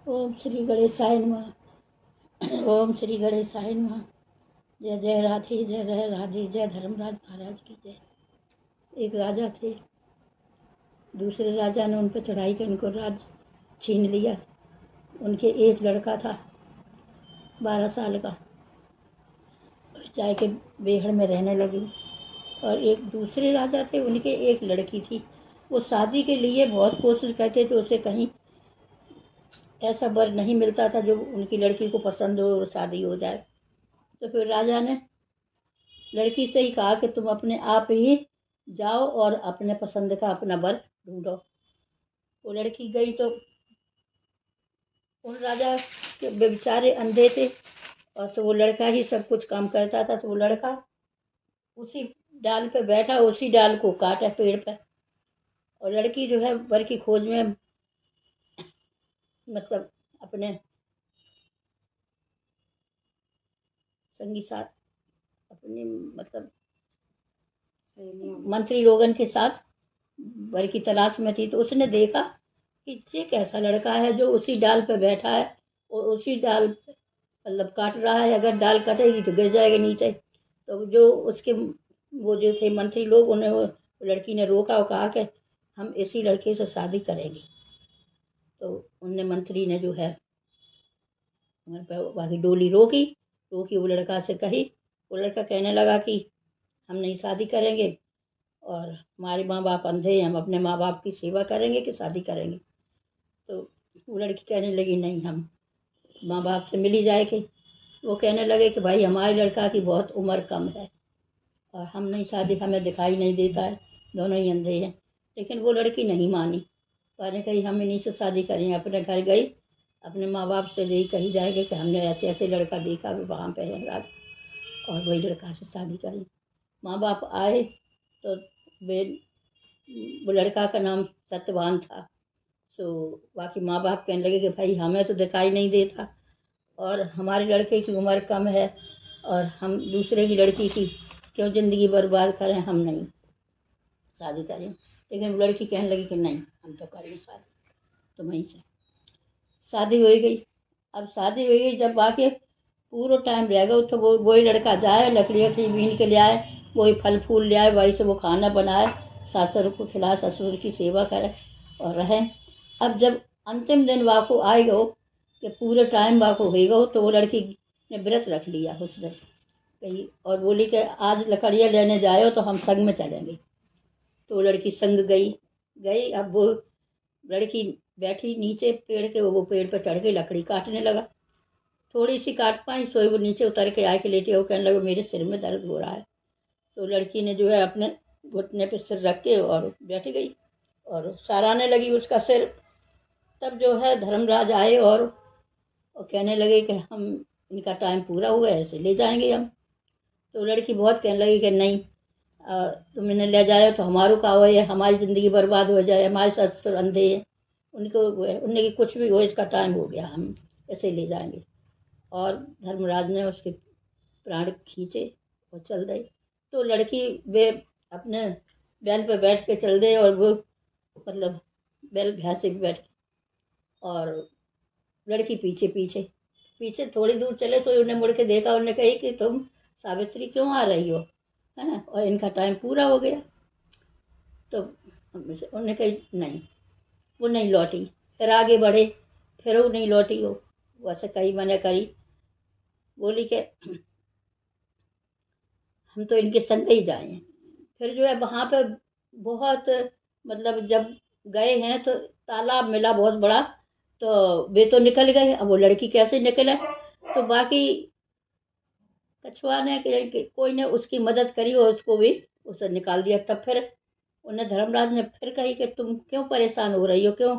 ओम श्री गणेशाय नमः। ओम श्री गणेशाय नमः। जय जय राधे, जय जय राधे, जय धर्मराज महाराज की जय। एक राजा थे, दूसरे राजा ने उन पर चढ़ाई कर उनको राज छीन लिया। उनके एक लड़का था 12 साल का, जाके बेहड़ में रहने लगी। और एक दूसरे राजा थे, उनके एक लड़की थी। वो शादी के लिए बहुत कोशिश करते थे, उसे कहीं ऐसा वर नहीं मिलता था जो उनकी लड़की को पसंद हो और शादी हो जाए। तो फिर राजा ने लड़की से ही कहा कि तुम अपने आप ही जाओ और अपने पसंद का अपना वर ढूंढो। वो लड़की गई तो उन राजा के बेचारे अंधे थे, और तो वो लड़का ही सब कुछ काम करता था। तो वो लड़का उसी डाल पे बैठा, उसी डाल को काटा पेड़ पे, और लड़की जो है वर की खोज में मतलब अपने संगी साथ अपने मतलब मंत्री लोगन के साथ वर की तलाश में थी। तो उसने देखा कि ये कैसा लड़का है जो उसी डाल पे बैठा है और उसी डाल पे मतलब काट रहा है। अगर डाल कटेगी तो गिर जाएगा नीचे। तो जो उसके वो जो थे मंत्री लोग, उन्हें वो लड़की ने रोका और कहा कि हम इसी लड़के से शादी करेंगे। तो उनने मंत्री ने जो है बाकी डोली रोकी रोकी वो लड़का से कही। वो लड़का कहने लगा कि हम नहीं शादी करेंगे, और हमारे माँ बाप अंधे हैं, हम अपने माँ बाप की सेवा करेंगे कि शादी करेंगे। तो वो लड़की कहने लगी नहीं, हम माँ बाप से मिली जाएगी। वो कहने लगे कि भाई हमारे लड़का की बहुत उम्र कम है और हम नहीं शादी, हमें दिखाई नहीं देता है, दोनों ही अंधे हैं। लेकिन वो लड़की नहीं मानी, कहने कही हम इन्हीं से शादी करेंगे। अपने घर गई, अपने माँ बाप से यही कही जाएगी कि हमने ऐसे ऐसे लड़का देखा भी वहाँ पे है राज, और वही लड़का से शादी करें। माँ बाप आए तो वे वो लड़का का नाम सत्यवान था। सो बाकी माँ बाप कहने लगे कि भाई हमें तो दिखाई नहीं देता और हमारे लड़के की उम्र कम है, और हम दूसरे की लड़की की क्यों ज़िंदगी बर्बाद करें, हम नहीं शादी करें। लेकिन वो लड़की कहने लगी कि नहीं, हम तो करेंगे शादी। तो वहीं से शादी हो गई। अब शादी हो गई, जब बाकी पूरा टाइम रह गया तो वो वही लड़का जाए, लकड़ी वकड़ी बीन के ले आए, वही फल फूल ले आए, वही से वो खाना बनाए, ससुर को खिलाए, ससुर की सेवा करे और रहे। अब जब अंतिम दिन वाको आए गो कि पूरे टाइम वाको हो गो, तो वो लड़की ने व्रत रख लिया उसने कही, और बोली कि आज लकड़ियाँ लेने जाओ तो हम संग में चलेंगे। तो वो लड़की संग गई गई। अब वो लड़की बैठी नीचे पेड़ के, वो पेड़ पर चढ़ के लकड़ी काटने लगा। थोड़ी सी काट पाई, सोई वो नीचे उतर के आके लेटे, वो कहने लगे मेरे सिर में दर्द हो रहा है। तो लड़की ने जो है अपने घुटने पे सिर रख के और बैठ गई और सराहने लगी उसका सिर। तब जो है धर्मराज आए और कहने लगे कि हम इनका टाइम पूरा हुआ है, ऐसे ले जाएंगे हम। तो लड़की बहुत कहने लगी कि नहीं, तुम इन्हें ले जाओ तो हमारो का हो, या हमारी ज़िंदगी बर्बाद हो जाए, हमारे ससुर अंधे हैं, उनको उनके कुछ भी हो, इसका टाइम हो गया, हम ऐसे ले जाएंगे। और धर्मराज ने उसके प्राण खींचे और चल गई। तो लड़की वे अपने बैल पे बैठ के चल गए, और वो मतलब बैल भैंसे पे बैठ, और लड़की पीछे पीछे पीछे थोड़ी दूर चले तो उन्हें मुड़ के देखा। उन्हें कही कि तुम सावित्री क्यों आ रही हो, है, और इनका टाइम पूरा हो गया। तो उन्हें कही नहीं, वो नहीं लौटी। फिर आगे बढ़े, फिर वो नहीं लौटी। वो वैसे कही मैंने करी, बोली कि हम तो इनके संग ही जाए हैं। फिर जो है वहाँ पे बहुत मतलब जब गए हैं तो तालाब मिला बहुत बड़ा। तो वे तो निकल गए, अब वो लड़की कैसे निकले। तो बाकी कछुआ ने कोई ने उसकी मदद करी और उसको भी उसे निकाल दिया। तब फिर उन्हें धर्मराज ने फिर कही कि तुम क्यों परेशान हो रही हो, क्यों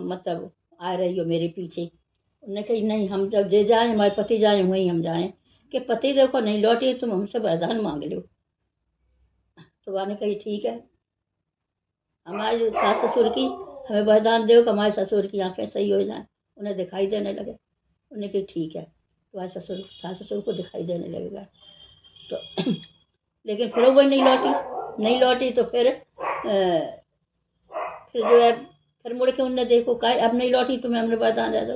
मतलब आ रही हो मेरे पीछे। उन्होंने कही नहीं, हम जब जे जाए, हमारे पति जाए वहीं हम जाएं। कि पति देखो नहीं लौटी, तुम हमसे वरदान मांग लो। तो वहाँ ने कही ठीक है, हमारे जो सास ससुर की हमें वरदान दो कि हमारे ससुर की आंखें सही हो जाएं, उन्हें दिखाई देने लगे। उन्हें कही ठीक है, तुम्हारे ससुर सास ससुर को दिखाई देने लगेगा। तो लेकिन फिर वो नहीं लौटी। नहीं लौटी तो फिर जो है फिर मुड़ के उनने देखो का अब नहीं लौटी तुम्हें हमने बता दे दो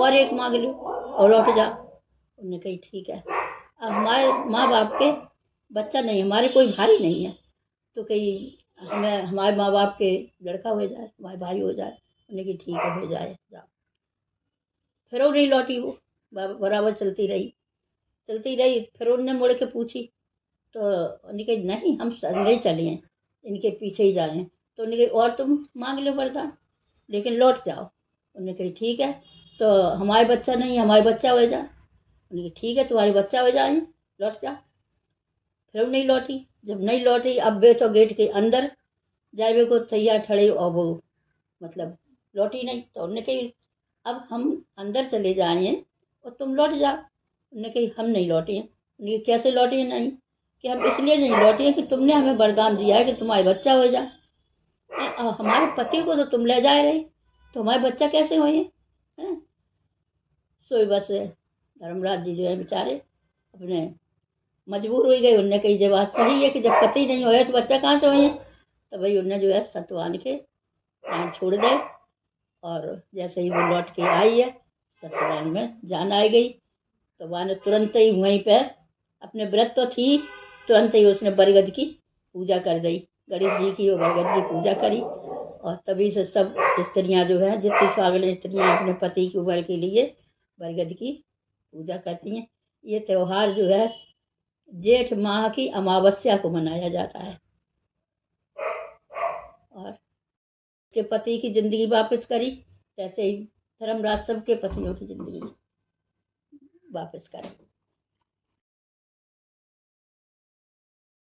और एक मांग लो और लौट जा। उन्होंने कही ठीक है। अब हमारे माँ बाप के बच्चा नहीं, हमारे कोई भाई नहीं है, तो कही हमें हमारे माँ बाप के लड़का हो जाए, हमारे भाई हो जाए। उन्होंने कही ठीक है हो जाए जाओ। फिर वो नहीं लौटी, वो बराबर चलती रही। फिर उनने मुड़ के पूछी तो उन्होंने कही नहीं हम संग ही चले हैं, इनके पीछे ही जाए हैं। तो उन्होंने कही और तुम मांग लो वरदान लेकिन लौट जाओ। उन्होंने कही ठीक है, तो हमारे बच्चा नहीं हमारे बच्चा हो जाए। उन्होंने कही ठीक है तुम्हारे बच्चा हो जाए, लौट जा। फिर वो नहीं लौटी। जब नहीं लौटी अब वे तो गेट के अंदर जाए वे को तैयार ठड़े और वो मतलब लौटी नहीं। तो उन्होंने कही अब हम अंदर चले जाए हैं और तुम लौट जाओ। उन्होंने कही हम नहीं लौटे हैं। उन्होंने कही कैसे लौटे हैं? नहीं कि हम इसलिए नहीं लौटे हैं कि तुमने हमें वरदान दिया है कि तुम्हारे बच्चा हो जाए। हमारे पति को तो तुम ले जाए रहे, तो हमारे बच्चा कैसे हुए हैं? सोई बस धर्मराज जी जो है बेचारे अपने मजबूर हो गए। उनने कही जब बात सही है कि जब पति नहीं होया तो बच्चा कहाँ से हुए? तो भाई उनने जो है सत्यवान के प्राण छोड़ दे। और जैसे ही वो लौट के आई है सत्यवान में जान आ गई, तो वहाँ ने तुरंत ही वहीं पे अपने व्रत तो थी, तुरंत ही उसने बरगद की पूजा कर दी। गणेश जी की और बरगद की पूजा करी और तभी से सब स्त्रियाँ जो है जितनी स्वागल स्त्रियाँ अपने पति की उम्र के लिए बरगद की पूजा करती हैं। ये त्यौहार जो है जेठ माह की अमावस्या को मनाया जाता है और के पति की जिंदगी वापस करी, जैसे ही धर्मराज सबके पतियों की जिंदगी वापस करें।